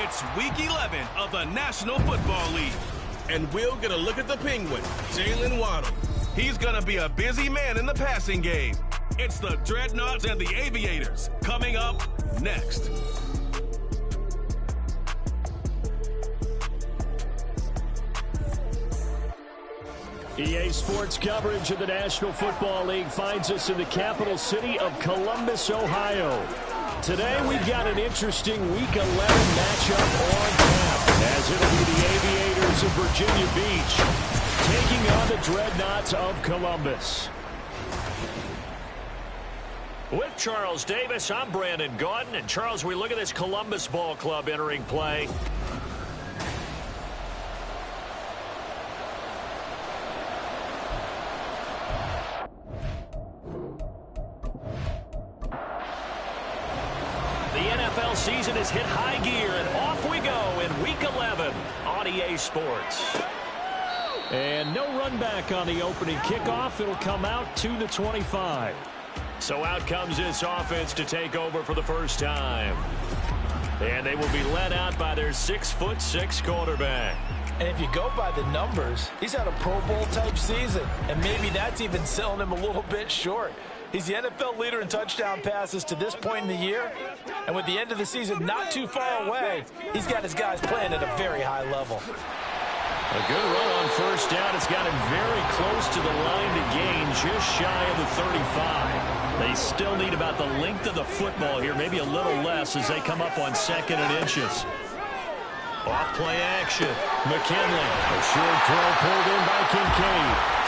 It's Week 11 of the National Football League. And we'll get a look at the Penguin, Jalen Waddle. He's going to be a busy man in the passing game. It's the Dreadnoughts and the Aviators coming up next. EA Sports coverage of the National Football League finds us in the capital city of Columbus, Ohio. Today we've got an interesting Week 11 matchup on tap, as it'll be the Aviators of Virginia Beach taking on the Dreadnoughts of Columbus. With Charles Davis, I'm Brandon Gaudin. And Charles, we look at this Columbus Ball Club entering play. Season has hit high gear, and off we go in Week 11 on EA Sports. And no run back on the opening kickoff. It'll come out to the 25. So out comes this offense to take over for the first time. And they will be led out by their 6'6" quarterback. And if you go by the numbers, he's had a Pro Bowl type season, and maybe that's even selling him a little bit short. He's the NFL leader in touchdown passes to this point in the year. And with the end of the season not too far away, he's got his guys playing at a very high level. A good run on first down. It's got him very close to the line to gain, just shy of the 35. They still need about the length of the football here, maybe a little less as they come up on 2nd and inches. Off play action. McKinley. A short throw pulled in by Kincaid.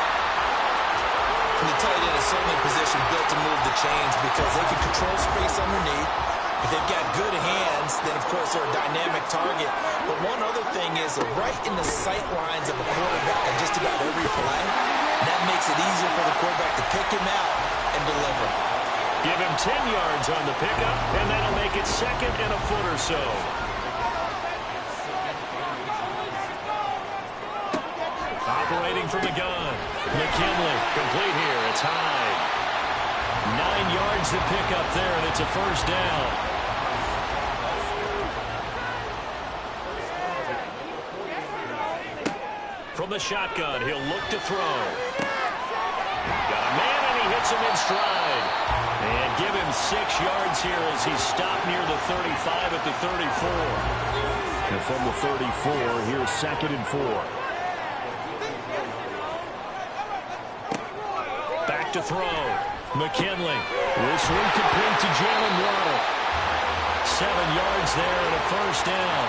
The tight end is certainly in position built to move the chains because they can control space underneath. If they've got good hands, then of course they're a dynamic target. But one other thing is they're right in the sight lines of a quarterback at just about every play. And that makes it easier for the quarterback to pick him out and deliver. Give him 10 yards on the pickup, and that'll make it 2nd and a foot or so. Operating from the gun. McKinley, complete here. It's high. 9 yards to pick up there, and it's a first down. From the shotgun, he'll look to throw. Got a man, and he hits him in stride. And give him 6 yards here as he's stopped near the 35 at the 34. And from the 34, here's 2nd and 4. To throw. McKinley. This one complete to Jalen Waddle. 7 yards there and a first down.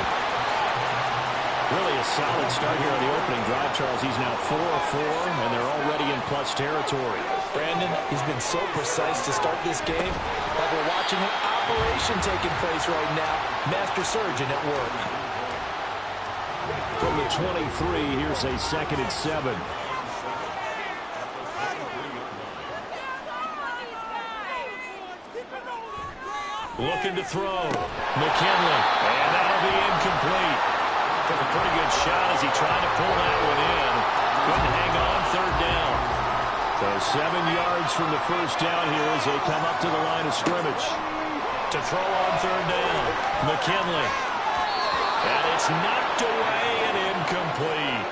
Really a solid start here on the opening drive, Charles. He's now 4 of 4, and they're already in plus territory. Brandon, he's been so precise to start this game, like we're watching an operation taking place right now. Master surgeon at work. From the 23, here's a 2nd and 7. Looking to throw. McKinley. And that'll be incomplete. Took a pretty good shot as he tried to pull that one in. Couldn't hang on 3rd down. So 7 yards from the first down here as they come up to the line of scrimmage. To throw on 3rd down. McKinley. And it's knocked away and incomplete.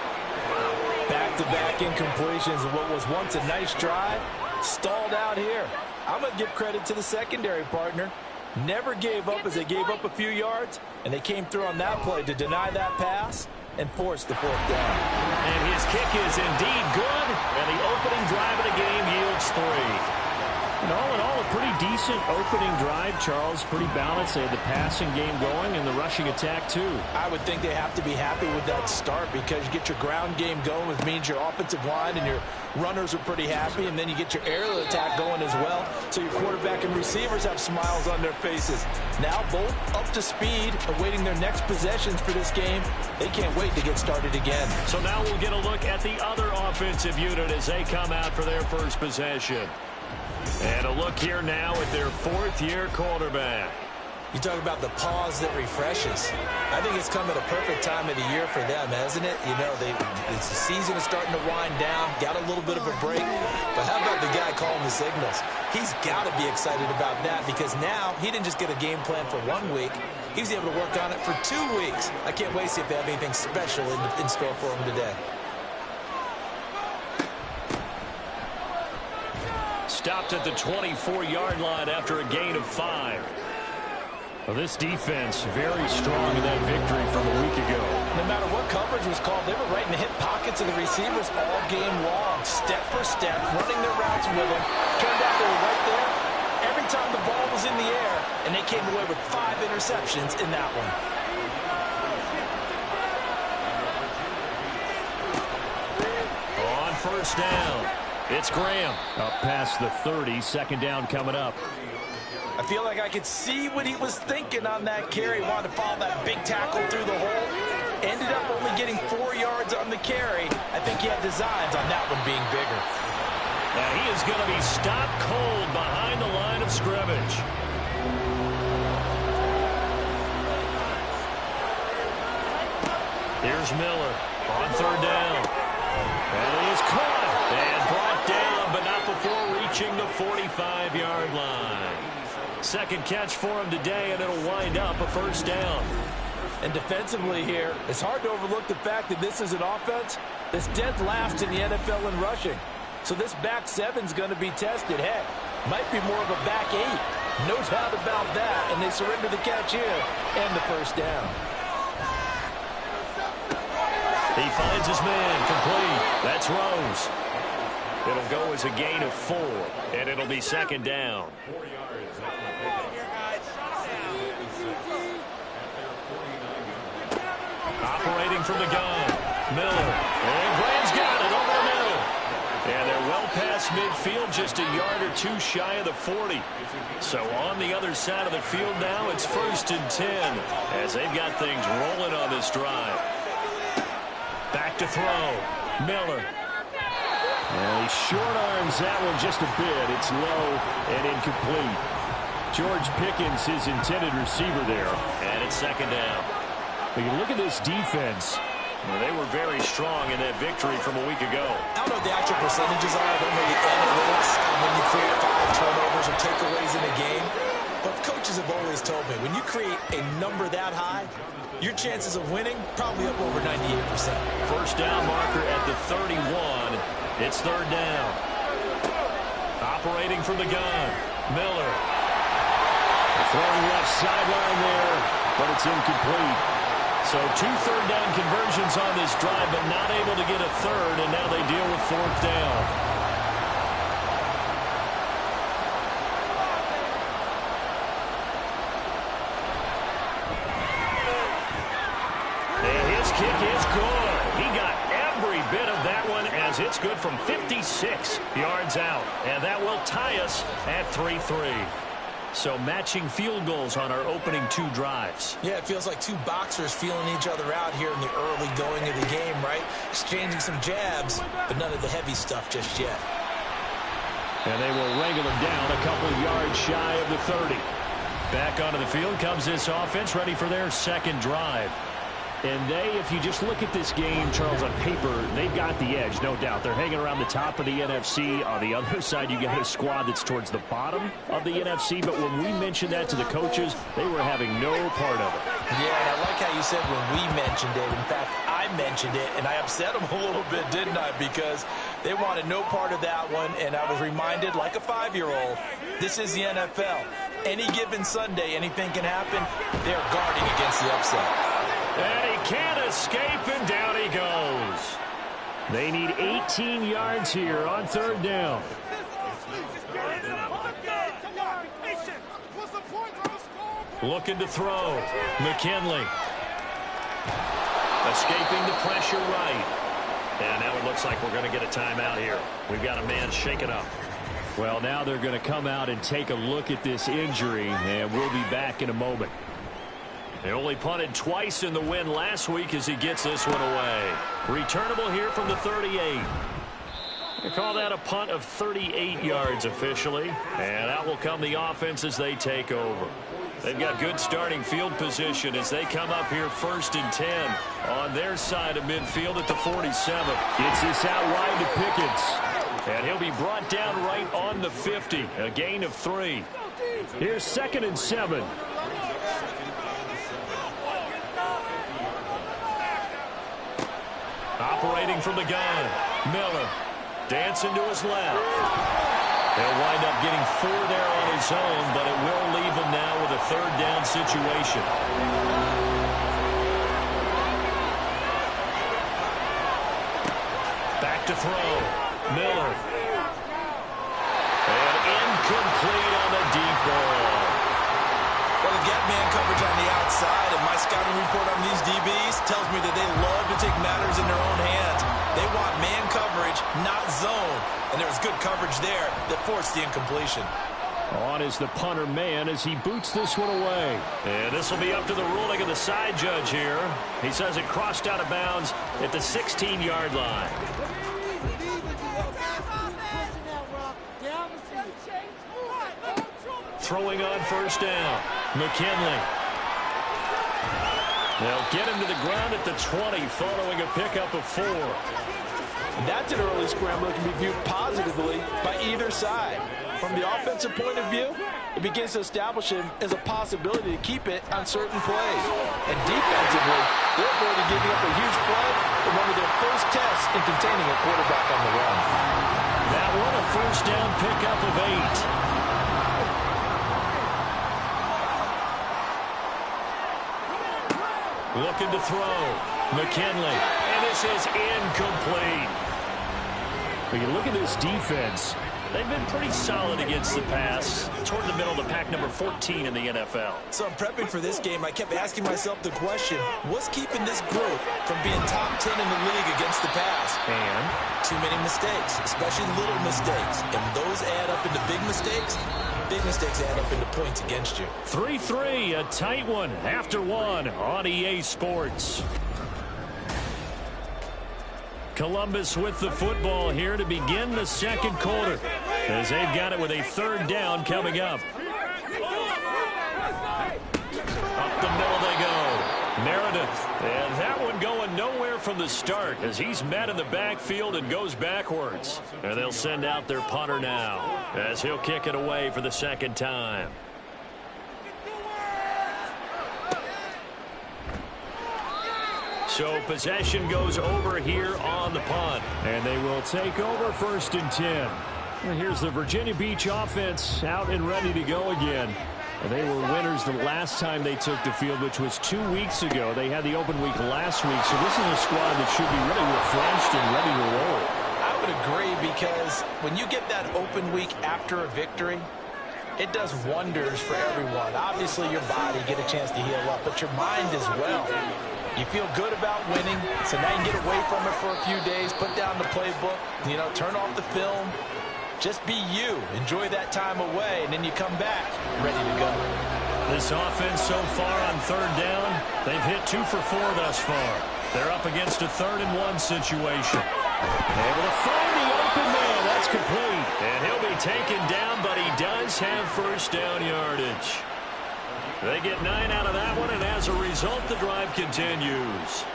Back-to-back incompletions of what was once a nice drive. Stalled out here. I'm going to give credit to the secondary partner. Never gave up as they gave up a few yards, and they came through on that play to deny that pass and force the 4th down. And his kick is indeed good, and the opening drive of the game yields 3. And all in all, a pretty decent opening drive, Charles. Pretty balanced. They had the passing game going and the rushing attack, too. I would think they have to be happy with that start because you get your ground game going, which means your offensive line and your runners are pretty happy, and then you get your aerial attack going as well, so your quarterback and receivers have smiles on their faces. Now both up to speed, awaiting their next possessions for this game. They can't wait to get started again. So now we'll get a look at the other offensive unit as they come out for their first possession. And a look here now at their 4th-year quarterback. You talk about the pause that refreshes. I think it's come at a perfect time of the year for them, hasn't it? You know, the season is starting to wind down, got a little bit of a break. But how about the guy calling the signals? He's got to be excited about that because now he didn't just get a game plan for 1 week. He was able to work on it for 2 weeks. I can't wait to see if they have anything special in store for him today. Stopped at the 24-yard line after a gain of 5. Well, this defense very strong in that victory from a week ago. No matter what coverage was called, they were right in the hip pockets of the receivers all game long, step for step, running their routes with them. Turned out they were right there every time the ball was in the air, and they came away with 5 interceptions in that one. On first down, it's Graham. Up past the 30, second down coming up. I feel like I could see what he was thinking on that carry. Wanted to follow that big tackle through the hole. Ended up only getting 4 yards on the carry. I think he had designs on that one being bigger. Now he is going to be stopped cold behind the line of scrimmage. Here's Miller on third down. And he is caught and brought down, but not before reaching the 45-yard line. Second catch for him today, and it'll wind up a first down. And defensively here, it's hard to overlook the fact that this is an offense that's dead last in the NFL in rushing. So this back seven's going to be tested. Heck, might be more of a back 8. No doubt about that, and they surrender the catch here and the first down. He finds his man complete. That's Rose. It'll go as a gain of 4, and it'll be second down. Operating from the gun, Miller. And Graham's got it over the middle. And they're well past midfield, just a yard or 2 shy of the 40. So on the other side of the field now, it's 1st and 10 as they've got things rolling on this drive. Back to throw. Miller. And he short arms that one just a bit. It's low and incomplete. George Pickens, his intended receiver there. And it's second down. But you look at this defense. Well, they were very strong in that victory from a week ago. I don't know what the actual percentages are. I don't know the analytics when you create 5 turnovers or takeaways in a game. But coaches have always told me, when you create a number that high, your chances of winning probably up over 98%. First down marker at the 31. It's third down. Operating from the gun, Miller. Throwing left sideline there, but it's incomplete. So 2 third-down conversions on this drive, but not able to get a third, and now they deal with 4th down. And his kick is good. He got every bit of that one as it's good from 56 yards out. And that will tie us at 3-3. So matching field goals on our opening 2 drives. Yeah, it feels like 2 boxers feeling each other out here in the early going of the game, right? Exchanging some jabs, but none of the heavy stuff just yet. And they will wrangle him down a couple yards shy of the 30. Back onto the field comes this offense, ready for their second drive. And they, if you just look at this game, Charles, on paper, they've got the edge, no doubt. They're hanging around the top of the NFC. On the other side, you got a squad that's towards the bottom of the NFC. But when we mentioned that to the coaches, they were having no part of it. Yeah, and I like how you said when we mentioned it. In fact, I mentioned it, and I upset them a little bit, didn't I? Because they wanted no part of that one, and I was reminded, like a 5-year-old, this is the NFL. Any given Sunday, anything can happen. They're guarding against the upset. And he can't escape, and down he goes. They need 18 yards here on third down. Looking to throw. McKinley. Escaping the pressure right. And now it looks like we're going to get a timeout here. We've got a man shaken up. Well, now they're going to come out and take a look at this injury, and we'll be back in a moment. They only punted twice in the win last week as he gets this one away. Returnable here from the 38. They call that a punt of 38 yards officially. And out will come the offense as they take over. They've got good starting field position as they come up here 1st and 10 on their side of midfield at the 47. Gets this out wide to Pickens. And he'll be brought down right on the 50. A gain of 3. Here's 2nd and 7. Operating from the gun. Miller dancing to his left. He'll wind up getting 4 there on his own, but it will leave him now with a 3rd down situation. Back to throw. Miller. And incomplete on the deep ball. Well, they've got man coverage on the outside, and my scouting report on these DBs tells me that they love to take matters in their own hands. They want man coverage, not zone. And there was good coverage there that forced the incompletion. On is the punter man as he boots this one away. And this will be up to the ruling of the side judge here. He says it crossed out of bounds at the 16-yard line. Throwing on 1st down. McKinley. They'll get him to the ground at the 20 following a pickup of 4. That's an early scramble that can be viewed positively by either side. From the offensive point of view, it begins to establish him as a possibility to keep it on certain plays. And defensively, they're already giving up a huge play in one of their first tests in containing a quarterback on the run. That one a 1st down pickup of 8. Looking to throw. McKinley. And this is incomplete. When you look at this defense, they've been pretty solid against the pass. Toward the middle of the pack, number 14 in the NFL. So I'm prepping for this game. I kept asking myself the question, what's keeping this group from being top 10 in the league against the pass? And too many mistakes, especially little mistakes. And those add up into big mistakes. Big mistakes add up into points against you. 3-3, a tight one after 1 on EA Sports. Columbus with the football here to begin the 2nd quarter, as they've got it with a 3rd down coming up. Up the middle they go. Meredith, and that one going nowhere from the start as he's met in the backfield and goes backwards. And they'll send out their punter now as he'll kick it away for the 2nd time. So possession goes over here on the punt. And they will take over 1st and 10. And here's the Virginia Beach offense out and ready to go again. And they were winners the last time they took the field, which was 2 weeks ago. They had the open week last week, so this is a squad that should be really refreshed and ready to roll. I would agree, because when you get that open week after a victory, it does wonders for everyone. Obviously, your body get a chance to heal up, but your mind as well. You feel good about winning, so now you can get away from it for a few days, put down the playbook, turn off the film. Just be you. Enjoy that time away, and then you come back ready to go. This offense so far on 3rd down, they've hit 2 for 4 thus far. They're up against a 3rd and 1 situation. Able to find the open man. That's complete. And he'll be taken down, but he does have 1st down yardage. They get 9 out of that one, and as a result, the drive continues.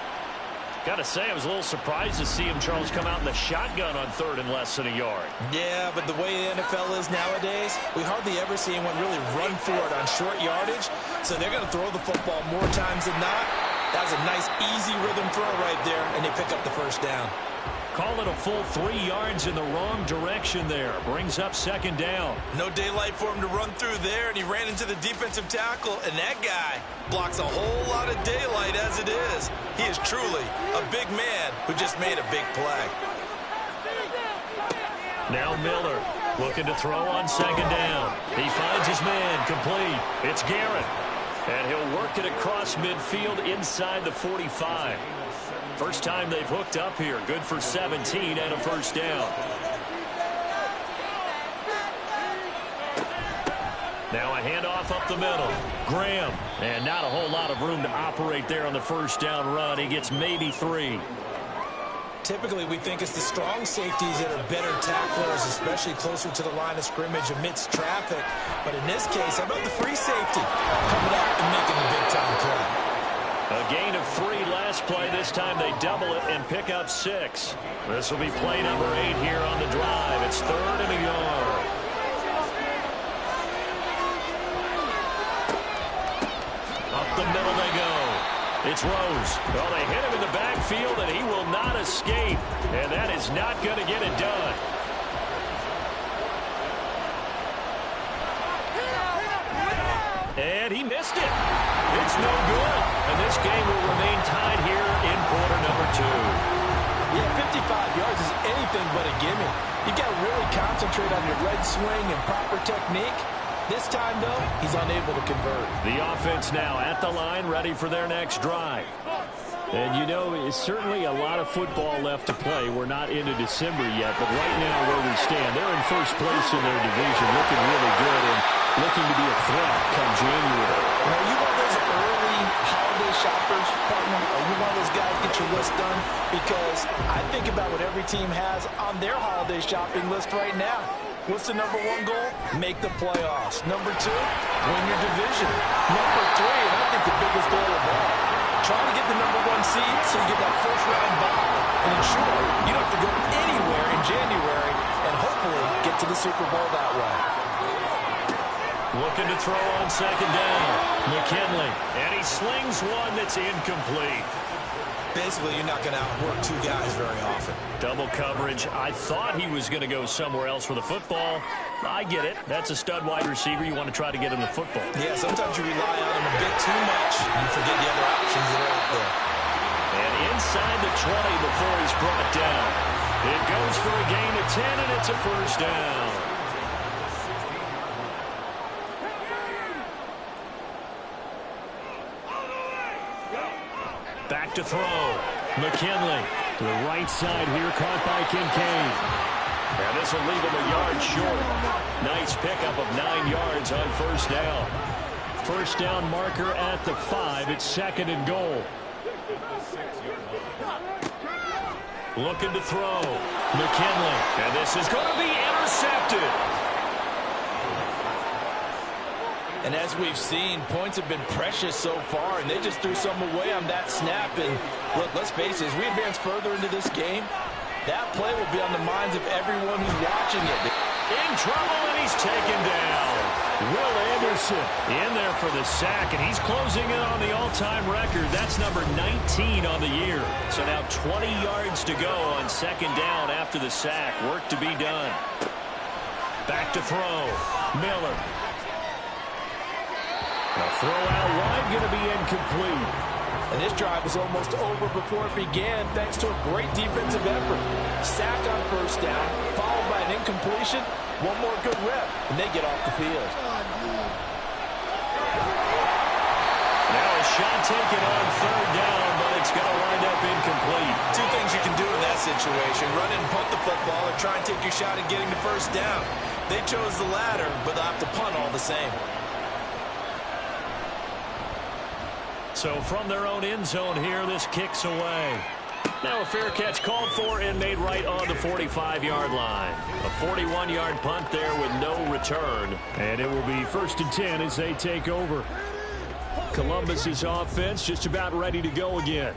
Got to say, I was a little surprised to see him, Charles, come out in the shotgun on 3rd and less than a yard. Yeah, but the way the NFL is nowadays, we hardly ever see anyone really run for it on short yardage. So they're going to throw the football more times than not. That was a nice, easy rhythm throw right there, and they pick up the 1st down. Call it a full 3 yards in the wrong direction there. Brings up 2nd down. No daylight for him to run through there, and he ran into the defensive tackle, and that guy blocks a whole lot of daylight as it is. He is truly a big man who just made a big play. Now Miller looking to throw on 2nd down. He finds his man complete. It's Garrett. And he'll work it across midfield inside the 45. First time they've hooked up here. Good for 17 and a 1st down. Now a handoff up the middle. Graham. And not a whole lot of room to operate there on the 1st down run. He gets maybe 3. Typically, we think it's the strong safeties that are better tacklers, especially closer to the line of scrimmage amidst traffic. But in this case, how about the free safety coming up and making the big-time play? A gain of 3 last play. This time they double it and pick up 6. This will be play number 8 here on the drive. It's 3rd and a yard. Up the middle they go. It's Rose. Well, they hit him in the backfield, and he will not escape. escape, and that is not going to get it done. And he missed it. It's no good. And this game will remain tied here in quarter number 2. Yeah, 55 yards is anything but a gimme. You got to really concentrate on your leg swing and proper technique. This time, though, he's unable to convert. The offense now at the line, ready for their next drive. And, you know, it's certainly a lot of football left to play. We're not into December yet, but right now where we stand, they're in first place in their division, looking really good and looking to be a threat come January. Are you one of those early holiday shoppers, partner? Are you one of those guys get your list done? Because I think about what every team has on their holiday shopping list right now. What's the number 1 goal? Make the playoffs. Number 2, win your division. Number 3, and I think the biggest goal of all, trying to get the number 1 seed so you get that first-round bye and ensure you don't have to go anywhere in January and hopefully get to the Super Bowl that way. Looking to throw on second down. McKinley. And he slings one that's incomplete. Basically, you're not going to outwork 2 guys very often. Double coverage. I thought he was going to go somewhere else with the football. I get it. That's a stud wide receiver. You want to try to get him the football. Yeah, sometimes you rely on him a bit too much. You forget the other options that are out there. And inside the 20 before he's brought down. It goes for a gain of 10, and it's a first down. Back to throw. McKinley to the right side here, caught by Kincaid. And this will leave him a yard short. Nice pickup of 9 yards on first down. First down marker at the 5. It's second and goal. Looking to throw. McKinley. And this is going to be intercepted. And as we've seen, points have been precious so far, and they just threw some away on that snap. And look, let's face it, as we advance further into this game, that play will be on the minds of everyone who's watching it. In trouble, and he's taken down. Will Anderson in there for the sack, and he's closing in on the all-time record. That's number 19 on the year. So now 20 yards to go on second down after the sack. Work to be done. Back to throw. Miller. A throw out wide, going to be incomplete. And this drive was almost over before it began thanks to a great defensive effort. Sack on first down, followed by an incompletion. One more good rep, and they get off the field. Now a shot taken on third down, but it's going to wind up incomplete. 2 things you can do in that situation. Run in and punt the football or try and take your shot at getting the first down. They chose the latter, but they'll have to punt all the same. So from their own end zone here, this kicks away. Now a fair catch called for and made right on the 45-yard line. A 41-yard punt there with no return. And it will be 1st and 10 as they take over. Columbus's offense just about ready to go again.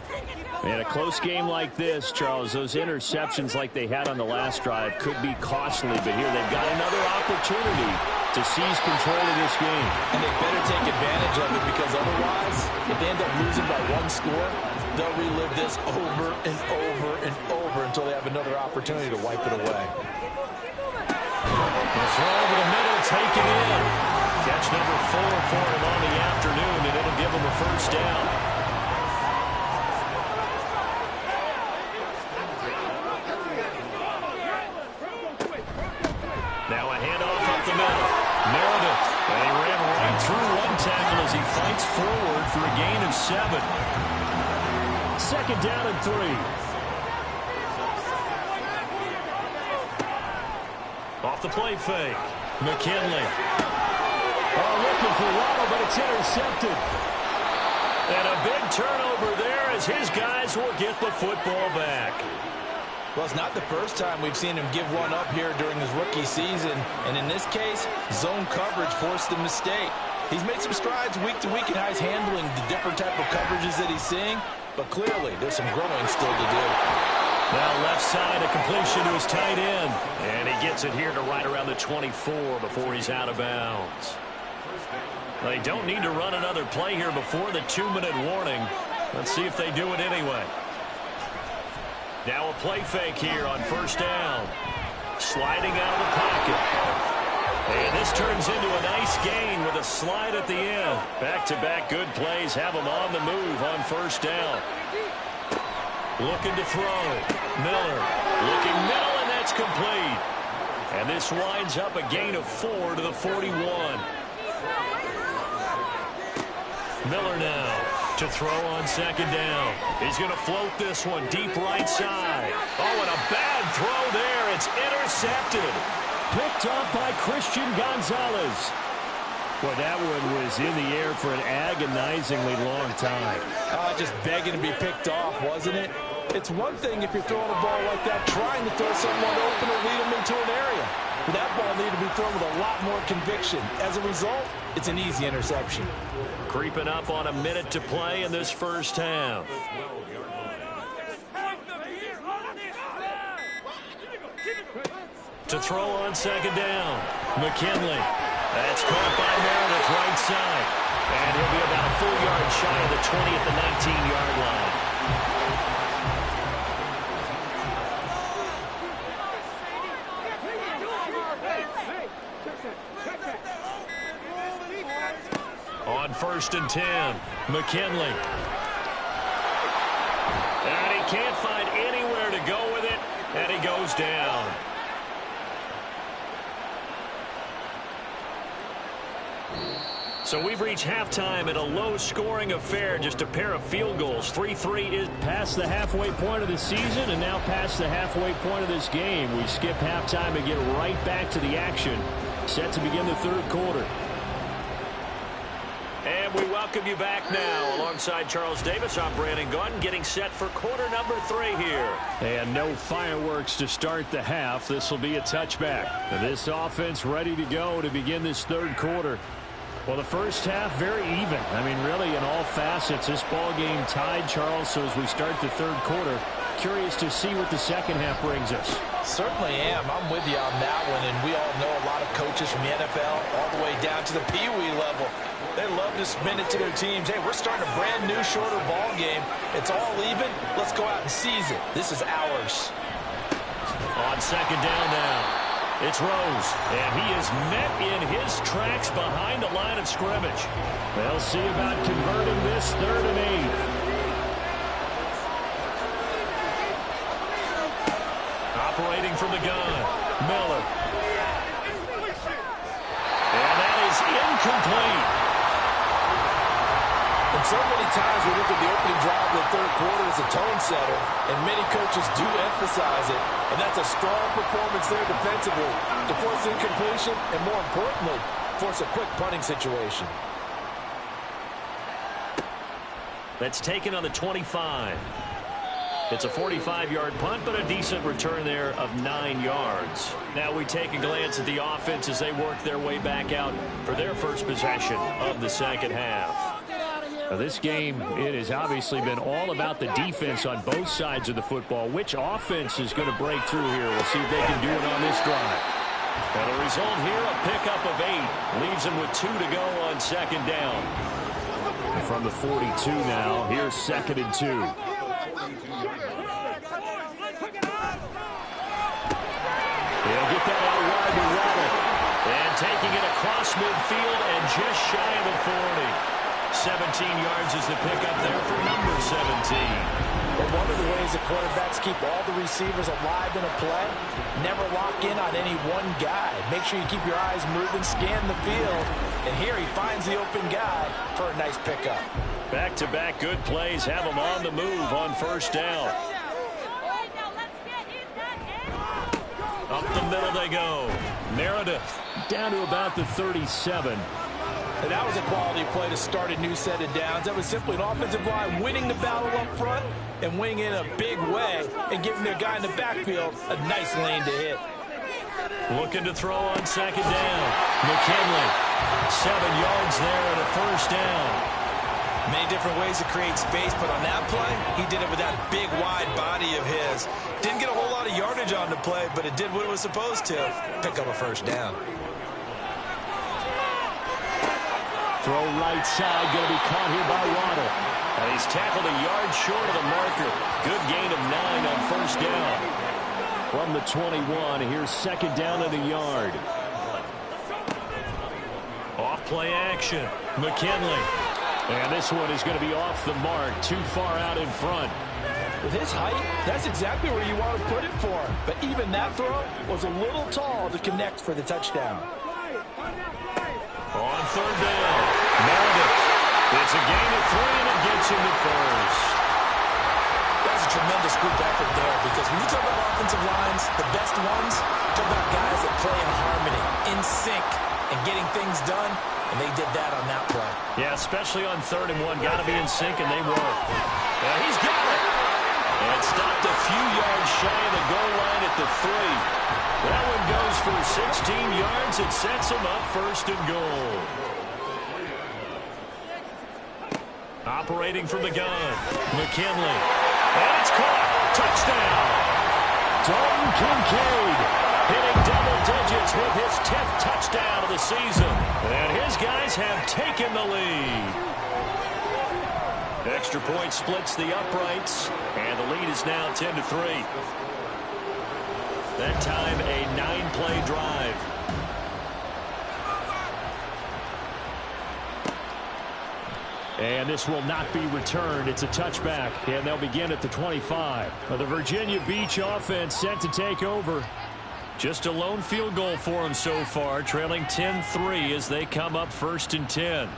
And a close game like this, Charles, those interceptions like they had on the last drive could be costly. But here they've got another opportunity to seize control of this game. And they better take advantage of it, because otherwise, if they end up losing by 1 score, they'll relive this over and over and over until they have another opportunity to wipe it away. The throw over the middle, taken in. Catch number 4 for him on the afternoon, and it'll give him a first down. Now a handoff up the middle. Meredith. And he ran right through one tackle as he fights forward for a gain of 7. Second down and 3. Off the play fake. McKinley. Oh, looking for Waddle, but it's intercepted. And a big turnover there as his guys will get the football back. Well, it's not the first time we've seen him give one up here during his rookie season. And in this case, zone coverage forced the mistake. He's made some strides week to week in how he's handling the different type of coverages that he's seeing. But clearly, there's some growing still to do. Now left side, a completion to his tight end. And he gets it here to right around the 24 before he's out of bounds. They don't need to run another play here before the 2-minute warning. Let's see if they do it anyway. Now a play fake here on first down. Sliding out of the pocket. And this turns into a nice gain with a slide at the end. Back-to-back good plays have them on the move on first down. Looking to throw. Miller looking middle, and that's complete. And this winds up a gain of 4 to the 41. Miller now to throw on second down. He's going to float this one deep right side. Oh, and a bad throw there. It's intercepted. Picked up by Christian Gonzalez. Well, that one was in the air for an agonizingly long time. Just begging to be picked off, wasn't it? It's one thing if you're throwing a ball like that, trying to throw someone open or lead them into an area. But that ball needed to be thrown with a lot more conviction. As a result, it's an easy interception. Creeping up on a minute to play in this first half. To throw on second down. McKinley. That's caught by Meredith right side. And he'll be about a full yard shy of the 20 at the 19-yard line. On first and 10, McKinley. And he can't find anywhere to go with it, and he goes down. So we've reached halftime in a low-scoring affair, just a pair of field goals. 3-3 is past the halfway point of the season and now past the halfway point of this game. We skip halftime and get right back to the action, set to begin the third quarter. And we welcome you back now. Alongside Charles Davis, I'm Brandon Gunn, getting set for quarter number 3 here. And no fireworks to start the half. This will be a touchback. This offense ready to go to begin this third quarter. Well, the first half, very even. I mean, really, in all facets, this ball game tied, Charles. So as we start the third quarter, curious to see what the second half brings us. Certainly am. I'm with you on that one. And we all know a lot of coaches from the NFL all the way down to the Pee-wee level. They love to spin it to their teams. Hey, we're starting a brand new, shorter ball game. It's all even. Let's go out and seize it. This is ours. On second down now. It's Rose, and he is met in his tracks behind the line of scrimmage. They'll see about converting this 3rd and 8. Operating from the gun, Miller. And that is incomplete. And so many times we look at the opening drive of the third quarter as a tone setter, and many coaches do emphasize it. And that's a strong performance there defensively to force incompletion and, more importantly, force a quick punting situation. That's taken on the 25. It's a 45-yard punt, but a decent return there of 9 yards. Now we take a glance at the offense as they work their way back out for their first possession of the second half. Now this game, it has obviously been all about the defense on both sides of the football. Which offense is going to break through here? We'll see if they can do it on this drive. And the result here, a pickup of 8. Leaves them with 2 to go on second down. From the 42 now, here's 2nd and 2. He'll get that out wide to Waddle. And taking it across midfield and just shy of the 40. 17 yards is the pickup there for number 17. But one of the ways that quarterbacks keep all the receivers alive in a play, never lock in on any one guy. Make sure you keep your eyes moving, scan the field, and here he finds the open guy for a nice pickup. Back-to-back good plays have him on the move on first down. Up the middle they go. Meredith down to about the 37. And that was a quality play to start a new set of downs. That was simply an offensive line winning the battle up front and winning in a big way and giving their guy in the backfield a nice lane to hit. Looking to throw on second down. McKinley, 7 yards there and a first down. Many different ways to create space, but on that play, he did it with that big, wide body of his. Didn't get a whole lot of yardage on the play, but it did what it was supposed to. Pick up a first down. Throw right side, going to be caught here by Waddle. And he's tackled a yard short of the marker. Good gain of 9 on first first down. From the 21, here's second down and a yard. Off play action. McKinley. And this one is going to be off the mark, too far out in front. With his height, that's exactly where you want to put it for him. But even that throw was a little tall to connect for the touchdown. On third down, Madden. It's a gain of 3, and it gets him to first. That's a tremendous group effort there, because when you talk about offensive lines, the best ones, talk about guys that play in harmony, in sync, and getting things done, and they did that on that play. Yeah, especially on 3rd and 1. Got to be in sync, and they were. Yeah, he's got it. And stopped a few yards shy of the goal line at the 3. That one goes for 16 yards. It sets him up 1st and goal. Operating from the gun, McKinley. And it's caught. Touchdown. Dalton Kincaid hitting double digits with his 10th touchdown of the season. And his guys have taken the lead. Extra point splits the uprights, and the lead is now 10-3. That time, a 9-play drive. And this will not be returned. It's a touchback, and they'll begin at the 25. The Virginia Beach offense set to take over. Just a lone field goal for them so far, trailing 10-3 as they come up 1st and 10.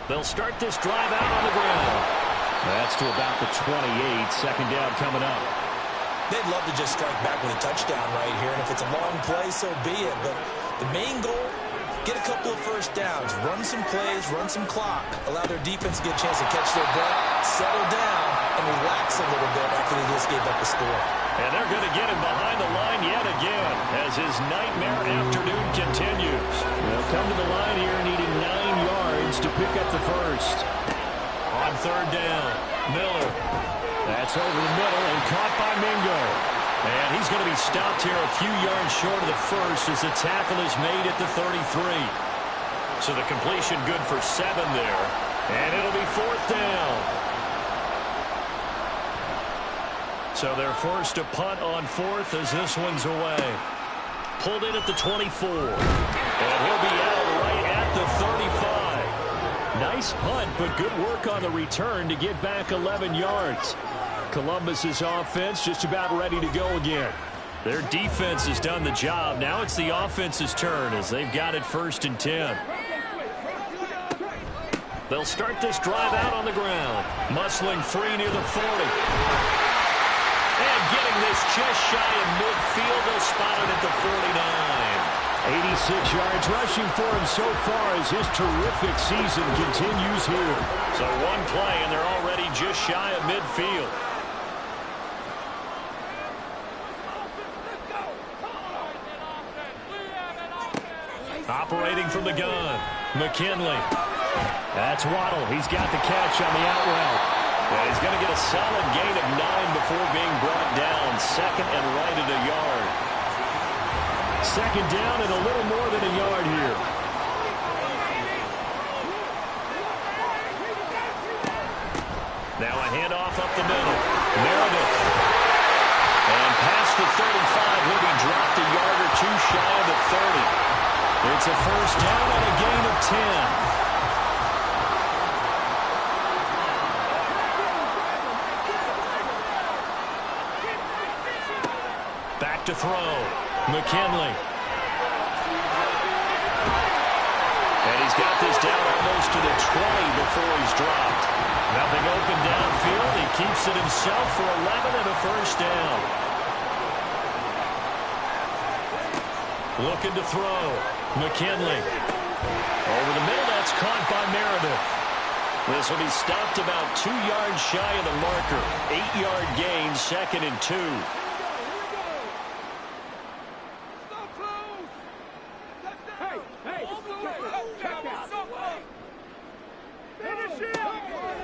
They'll start this drive out on the ground. That's to about the 28. Second down coming up. They'd love to just strike back with a touchdown right here, and if it's a long play, so be it. But the main goal, get a couple of first downs, run some plays, run some clock, allow their defense to get a chance to catch their breath, settle down, and relax a little bit after they just gave up the score. And they're going to get him behind the line yet again as his nightmare afternoon continues. They'll come to the line here needing 9 yards to pick up the first. On third down, Miller. That's over the middle and caught by Mingo. And he's going to be stopped here a few yards short of the first as the tackle is made at the 33. So the completion good for 7 there. And it'll be 4th down. So they're forced to punt on 4th as this one's away. Pulled in at the 24. And he'll be out right at the 35. Nice punt, but good work on the return to get back 11 yards. Columbus's offense just about ready to go again. Their defense has done the job. Now it's the offense's turn as they've got it 1st and 10. They'll start this drive out on the ground. Muscling free near the 40. And getting this just shy of midfield. They'll spot it at the 49. 86 yards rushing for him so far as his terrific season continues here. So one play and they're already just shy of midfield. Operating from the gun, McKinley. That's Waddle. He's got the catch on the out route. And he's going to get a solid gain of 9 before being brought down. 2nd and right at a yard. 2nd down and a little more than a yard here. Now a handoff up the middle. Meredith. And past the 35, he'll be dropped a yard or 2 shy of the 30. It's a 1st down and a gain of 10. Back to throw. McKinley. And he's got this down almost to the 20 before he's dropped. Nothing open downfield. He keeps it himself for 11 and a 1st down. Looking to throw. McKinley. Over the middle, that's caught by Meredith. This will be stopped about 2 yards shy of the marker. 8-yard gain, 2nd and 2.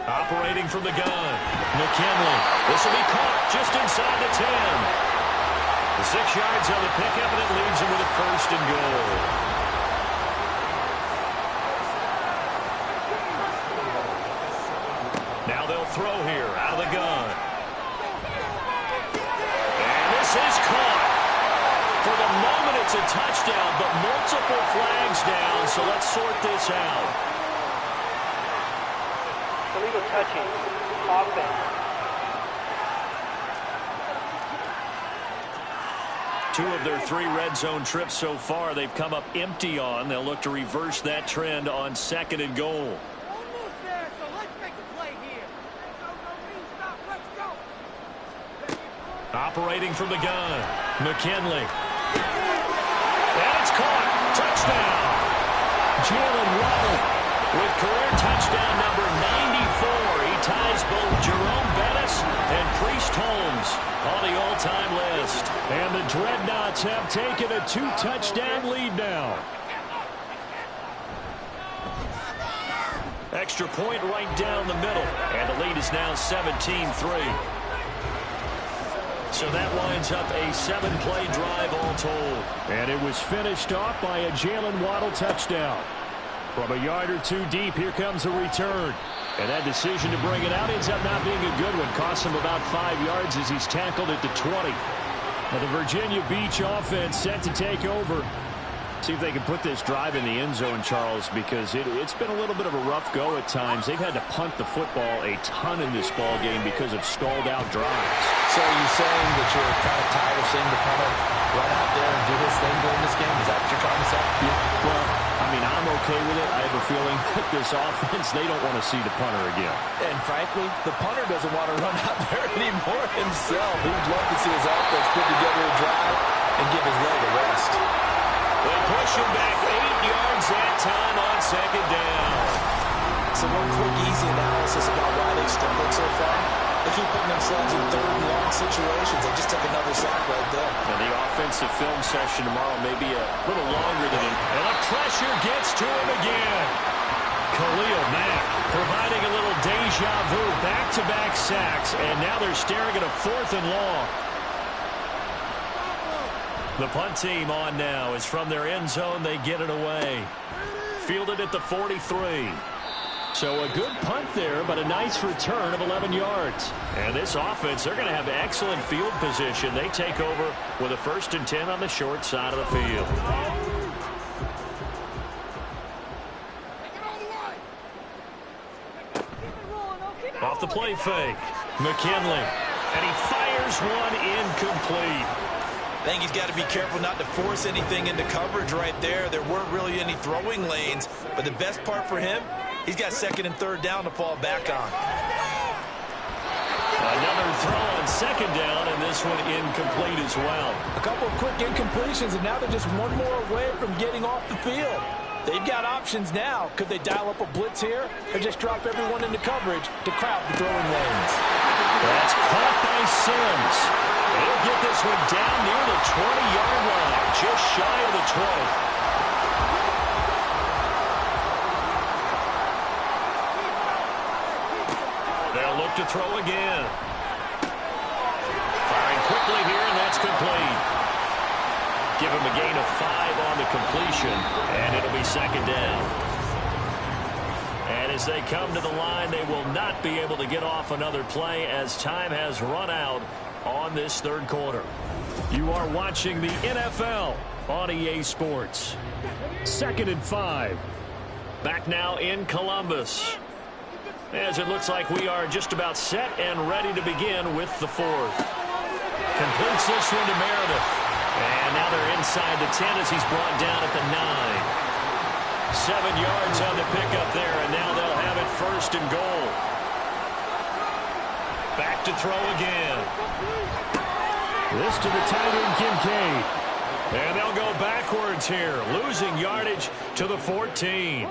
Operating from the gun, McKinley. This will be caught just inside the 10. The 6 yards on the pickup, and it leaves him with a 1st and goal. throw here out of the gun. And this is caught. For the moment, it's a touchdown, but multiple flags down, so let's sort this out. Illegal touching. Offense. 2 of their 3 red zone trips so far, they've come up empty on. They'll look to reverse that trend on 2nd and goal. Almost there, so let's make a play here. Let's go. Operating from the gun, McKinley. And it's caught. Touchdown. Jalen Waddle with career touchdown number 94. He ties both Jerome Bettis and Priest Holmes on the all-time list. And the Dreadnoughts have taken a 2-touchdown lead now. Extra point right down the middle. And the lead is now 17-3. So that winds up a 7-play drive all told. And it was finished off by a Jalen Waddle touchdown. From a yard or 2 deep, here comes a return. And that decision to bring it out ends up not being a good one. Costs him about 5 yards as he's tackled at the 20. Now the Virginia Beach offense set to take over. See if they can put this drive in the end zone, Charles, because it's been a little bit of a rough go at times. They've had to punt the football a ton in this ball game because of stalled-out drives. So are you saying that you're kind of tired of seeing the punter run out there and do his thing during this game? Is that what you're trying to say? Yeah, well, I mean, I'm okay with it. I have a feeling that this offense, they don't want to see the punter again. And frankly, the punter doesn't want to run out there anymore himself. He would love to see his offense put together a drive and give his leg a rest. They push him back 8 yards that time on 2nd down. So one quick, easy analysis about why they struggled so far. They keep putting themselves in 3rd and long situations. They just took another sack right there. And the offensive film session tomorrow may be a little longer than it. And the pressure gets to him again. Khalil Mack providing a little deja vu. Back-to-back sacks. And now they're staring at a 4th and long. The punt team on now is from their end zone. They get it away. Fielded at the 43. So a good punt there, but a nice return of 11 yards. And this offense, they're going to have excellent field position. They take over with a 1st and 10 on the short side of the field. Off the play fake. McKinley. And he fires one incomplete. I think he's got to be careful not to force anything into coverage right there. There weren't really any throwing lanes, but the best part for him, he's got 2nd and 3rd down to fall back on. Another throw on 2nd down, and this one incomplete as well. A couple of quick incompletions, and now they're just one more away from getting off the field. They've got options now. Could they dial up a blitz here or just drop everyone into coverage to crowd the throwing lanes? That's caught by Sims. He'll get this one down near the 20-yard line, just shy of the 20. They'll look to throw again. Firing quickly here, and that's complete. Give him a gain of 5 on the completion, and it'll be 2nd down. And as they come to the line, they will not be able to get off another play as time has run out on this 3rd quarter. You are watching the NFL on EA Sports. 2nd and 5. Back now in Columbus. As it looks like we are just about set and ready to begin with the 4th. Completes this one to Meredith. And now they're inside the 10 as he's brought down at the 9. 7 yards on the pickup there, and now they'll have it 1st and goal. Back to throw again. This to the tight end, Kincaid. And they'll go backwards here, losing yardage to the 14.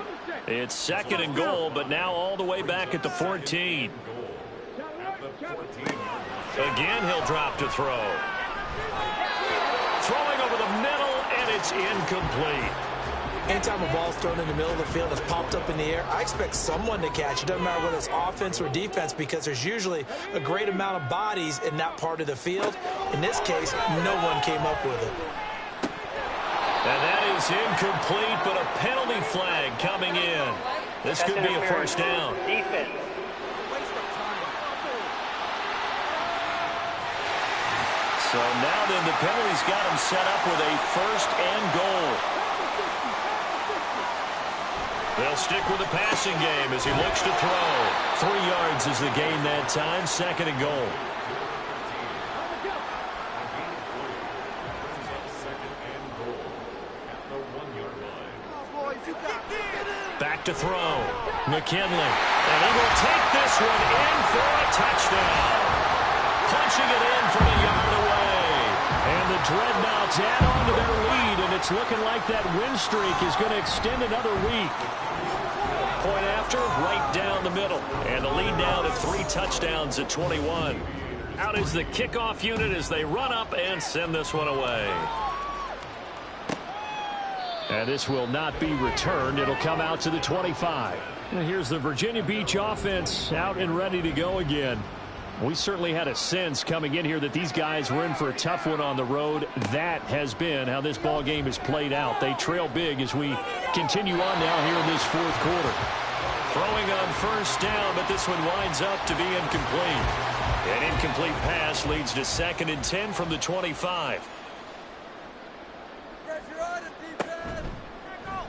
It's 2nd and goal, but now all the way back at the 14. Again, he'll drop to throw. Throwing over the middle, and it's incomplete. Anytime a ball's thrown in the middle of the field, it's popped up in the air, I expect someone to catch it. Doesn't matter whether it's offense or defense, because there's usually a great amount of bodies in that part of the field. In this case, no one came up with it. And that is incomplete, but a penalty flag coming in. This could be a 1st down. Defense. So now then the penalty's got him set up with a first and goal. They'll stick with the passing game as he looks to throw. 3 yards is the gain that time, second and goal. Back to throw. McKinley. And he will take this one in for a touchdown. Punching it in from a yard away. And the Dreadnoughts add on to their lead, and it's looking like that win streak is going to extend another week. Point after, right down the middle. And the lead now to 3 touchdowns at 21. Out is the kickoff unit as they run up and send this one away. And this will not be returned. It'll come out to the 25. And here's the Virginia Beach offense out and ready to go again. We certainly had a sense coming in here that these guys were in for a tough one on the road. That has been how this ball game has played out. They trail big as we continue on now here in this fourth quarter. Throwing on first down, but this one winds up to be incomplete. An incomplete pass leads to 2nd and 10 from the 25.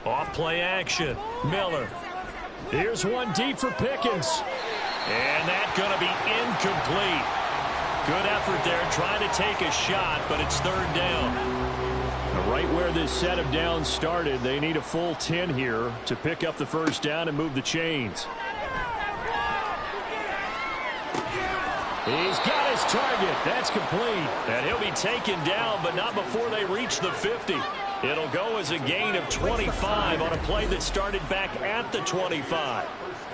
Off play action. Miller. Here's one deep for Pickens. And that's going to be incomplete. Good effort there trying to take a shot, but it's 3rd down. Right where this set of downs started, they need a full 10 here to pick up the first down and move the chains. He's got his target. That's complete. And he'll be taken down, but not before they reach the 50. It'll go as a gain of 25 on a play that started back at the 25.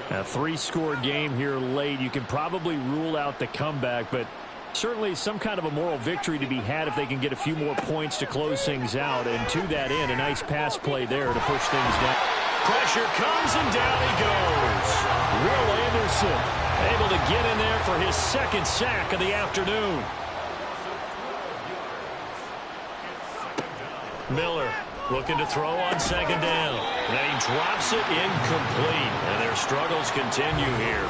A 3-score game here late. You can probably rule out the comeback, but certainly some kind of a moral victory to be had if they can get a few more points to close things out. And to that end, a nice pass play there to push things down. Pressure comes and down he goes. Will Anderson able to get in there for his 2nd sack of the afternoon. Miller looking to throw on 2nd down. And he drops it incomplete. And their struggles continue here.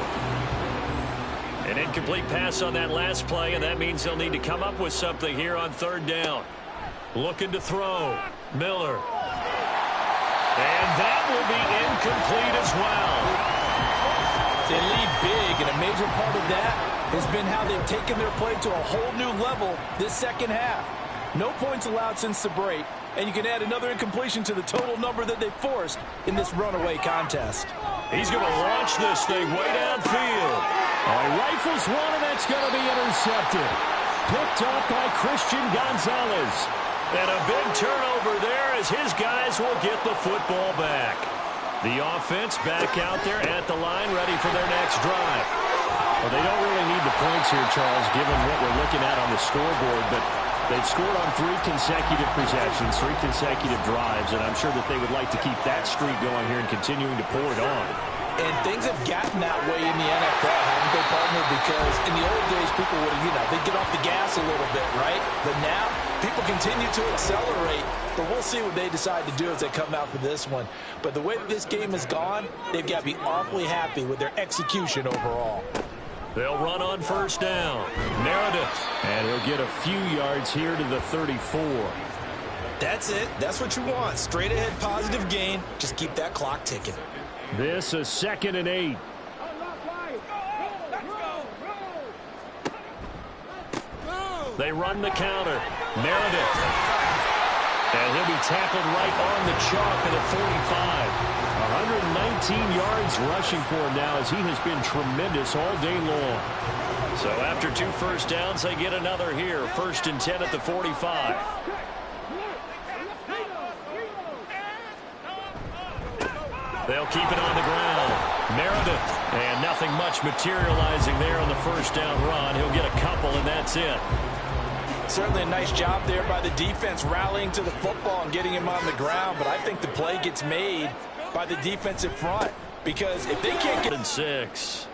An incomplete pass on that last play, and that means they'll need to come up with something here on 3rd down. Looking to throw. Miller. And that will be incomplete as well. They lead big, and a major part of that has been how they've taken their play to a whole new level this second half. No points allowed since the break, and you can add another incompletion to the total number that they forced in this runaway contest. He's going to launch this thing way downfield. He rifles one, and that's going to be intercepted. Picked up by Christian Gonzalez. And a big turnover there as his guys will get the football back. The offense back out there at the line, ready for their next drive. Well, they don't really need the points here, Charles, given what we're looking at on the scoreboard, but they've scored on 3 consecutive possessions, 3 consecutive drives, and I'm sure that they would like to keep that streak going here and continuing to pour it on. And things have gotten that way in the NFL, haven't they, partner? Because in the old days, people would, they'd get off the gas a little bit, right? But now, people continue to accelerate, but we'll see what they decide to do as they come out for this one. But the way that this game has gone, they've got to be awfully happy with their execution overall. They'll run on first down. Meredith. And he'll get a few yards here to the 34. That's it. That's what you want. Straight ahead positive gain. Just keep that clock ticking. This is 2nd and 8. They run the counter. Meredith. And he'll be tackled right on the chalk at the 45. 119 yards rushing for him now as he has been tremendous all day long. So after 2 first downs, they get another here. 1st and 10 at the 45. They'll keep it on the ground. Meredith. And nothing much materializing there on the first down run. He'll get a couple, and that's it. Certainly a nice job there by the defense rallying to the football and getting him on the ground, but I think the play gets made by the defensive front because if they can't get... 6.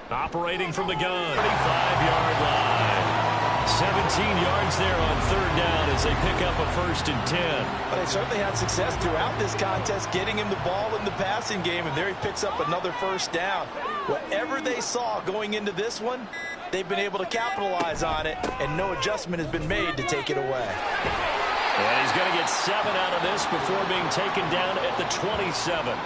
Operating from the gun. 35-yard line. 17 yards there on third down as they pick up a 1st and 10. Well, they certainly had success throughout this contest getting him the ball in the passing game, and there he picks up another 1st down. Whatever they saw going into this one, they've been able to capitalize on it, and no adjustment has been made to take it away. And he's going to get 7 out of this before being taken down at the 27.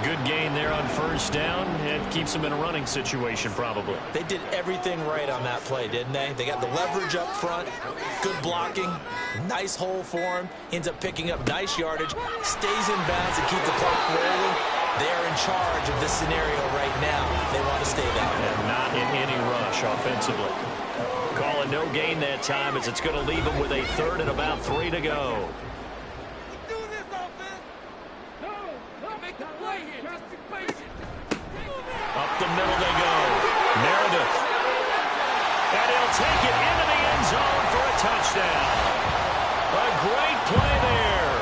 Good gain there on 1st down. It keeps them in a running situation probably. They did everything right on that play, didn't they? They got the leverage up front, good blocking, nice hole for him, ends up picking up nice yardage, stays in bounds to keep the clock rolling. They're in charge of this scenario right now. They want to stay that way. And not in any rush offensively. Calling no gain that time as it's going to leave them with a 3rd and about 3 to go. Up the middle they go. Meredith. And he'll take it into the end zone for a touchdown. A great play there.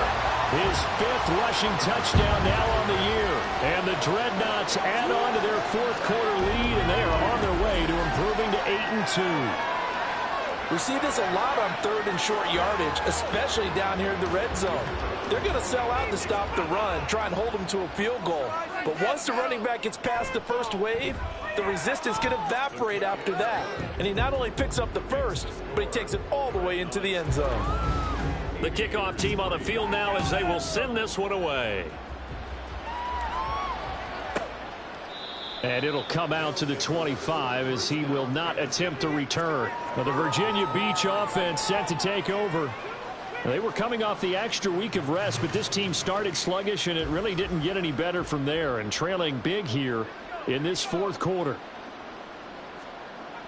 His 5th rushing touchdown now on the year. And the Dreadnoughts add on to their 4th quarter lead, and they are on their way to improving to 8-2. We see this a lot on 3rd and short yardage, especially down here in the red zone. They're going to sell out to stop the run, try and hold them to a field goal. But once the running back gets past the first wave, the resistance can evaporate after that. And he not only picks up the 1st, but he takes it all the way into the end zone. The kickoff team on the field now as they will send this one away. And it'll come out to the 25 as he will not attempt to return. Now the Virginia Beach offense set to take over. They were coming off the extra week of rest, but this team started sluggish, and it really didn't get any better from there, and trailing big here in this 4th quarter.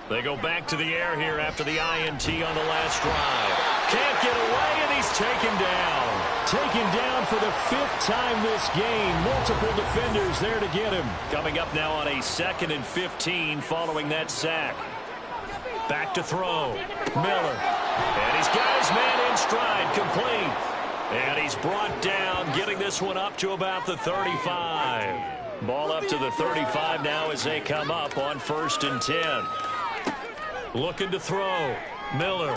They go back to the air here after the INT on the last drive. Can't get away, and he's taken down. Taken down for the 5th time this game. Multiple defenders there to get him. Coming up now on a 2nd and 15 following that sack. Back to throw. Miller. And he's got his man in stride, complete. And he's brought down, getting this one up to about the 35. Ball up to the 35 now as they come up on 1st and 10. Looking to throw. Miller.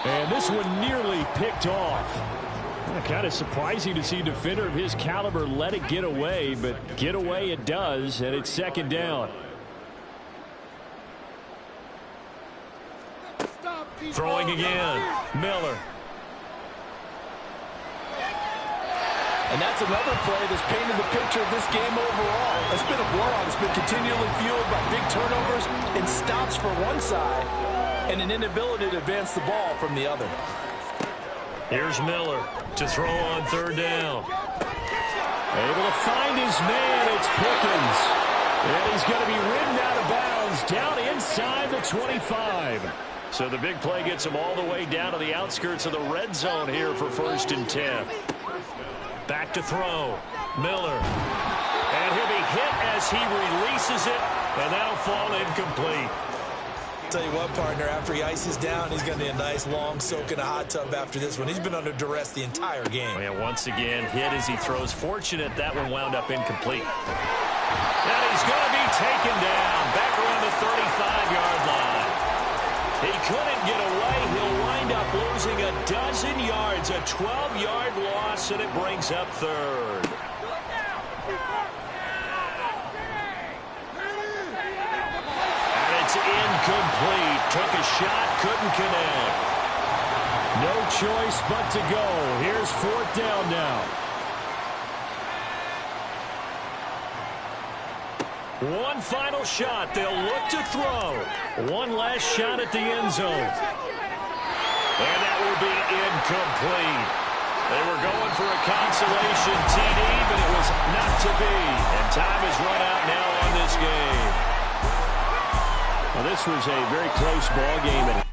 And this one nearly picked off. Kind of surprising to see a defender of his caliber let it get away, but get away it does, and it's 2nd down. Throwing again. Miller. And that's another play that's painted the picture of this game overall. It's been a blowout. It's been continually fueled by big turnovers and stops for one side and an inability to advance the ball from the other. Here's Miller to throw on 3rd down. Able to find his man. It's Pickens. And he's going to be ridden out of bounds down inside the 25. So the big play gets him all the way down to the outskirts of the red zone here for 1st and 10. Back to throw. Miller. And he'll be hit as he releases it, and that'll fall incomplete. Tell you what, partner, after he ices down, he's going to need a nice long soak in a hot tub after this one. He's been under duress the entire game. And once again, hit as he throws. Fortunate that one wound up incomplete. And he's going to be taken down back around the 35-yard line. He couldn't get away. He'll wind up losing a dozen yards, a 12-yard loss, and it brings up 3rd. And it's incomplete. Took a shot, couldn't connect. No choice but to go. Here's 4th down now. One final shot. They'll look to throw. One last shot at the end zone. And that will be incomplete. They were going for a consolation TD, but it was not to be. And time is run out now on this game. Well, this was a very close ball game.